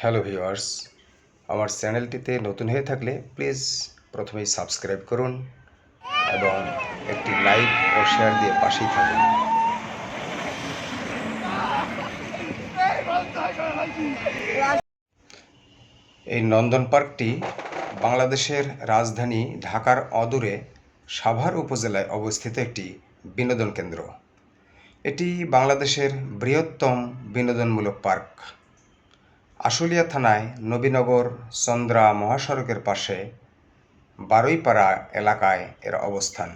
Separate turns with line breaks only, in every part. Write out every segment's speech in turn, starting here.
Hello viewers, আমার চ্যানেলটিতে নতুন হয়ে থাকলে প্লিজ প্রথমেই সাবস্ক্রাইব করুন এবং একটি লাইক ও শেয়ার দিয়ে পাশেই থাকুন। এই নন্দন পার্কটি বাংলাদেশের রাজধানী ঢাকার অদূরে সাভার উপজেলায় অবস্থিত একটি বিনোদন কেন্দ্র। এটি বাংলাদেশের বৃহত্তম বিনোদনমূলক পার্ক। আশুলিয়া থানায় নবীনগর চন্দ্রা মহাসড়কের পাশে বারুইপাড়া এলাকায় এর অবস্থান।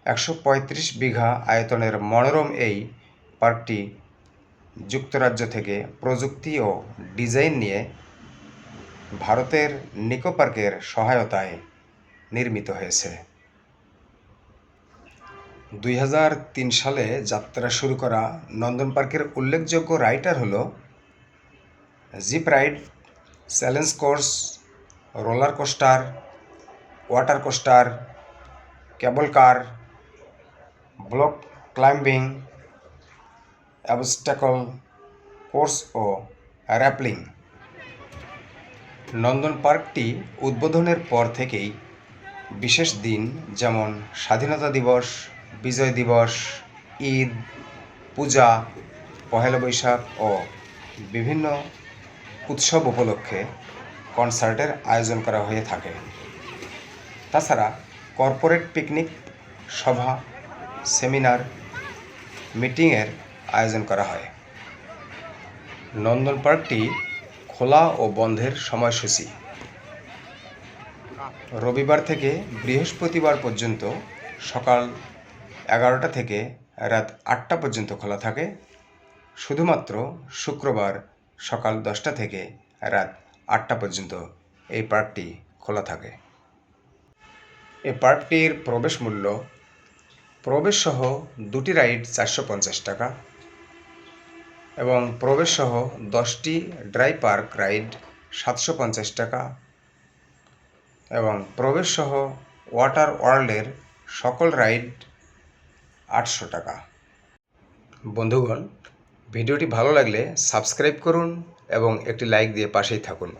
১৩৫ বিঘা আয়তনের মনোরম এই পার্কটি যুক্তরাজ্য থেকে প্রযুক্তি ও ডিজাইন নিয়ে ভারতের নিকো পার্কের সহায়তায় নির্মিত হয়েছে। ২০০৩ সালে যাত্রা শুরু করা নন্দন পার্কের উল্লেখযোগ্য রাইডার হলো zip ride, challenge course, roller coaster, water coaster, cable car, block climbing, obstacle course ও র্যাপলিং। নন্দন পার্কটি উদ্বোধনের পর থেকেই বিশেষ দিন যেমন স্বাধীনতা দিবস, বিজয় দিবস, ঈদ, পূজা, পহেলা বৈশাখ ও বিভিন্ন উৎসব উপলক্ষে কনসার্টের আয়োজন করা হয়ে থাকে। তাছাড়া কর্পোরেট পিকনিক, সভা, সেমিনার, মিটিংয়ের আয়োজন করা হয়। নন্দন পার্কটি খোলা ও বন্ধের সময়সূচি রবিবার থেকে বৃহস্পতিবার পর্যন্ত সকাল 11টা থেকে রাত 8টা পর্যন্ত খোলা থাকে। শুধুমাত্র শুক্রবার সকাল 10টা থেকে রাত 8টা পর্যন্ত এই পার্কটি খোলা থাকে। এই পার্কটির প্রবেশ মূল্য প্রবেশসহ দুটি রাইড 450 টাকা এবং প্রবেশসহ 10টি ড্রাই পার্ক রাইড 750 টাকা এবং প্রবেশসহ ওয়াটার ওয়ার্ল্ডের সকল রাইড 800 টাকা। বন্ধুগণ, ভিডিওটি ভালো লাগলে সাবস্ক্রাইব করুন এবং একটি লাইক দিয়ে পাশেই থাকুন।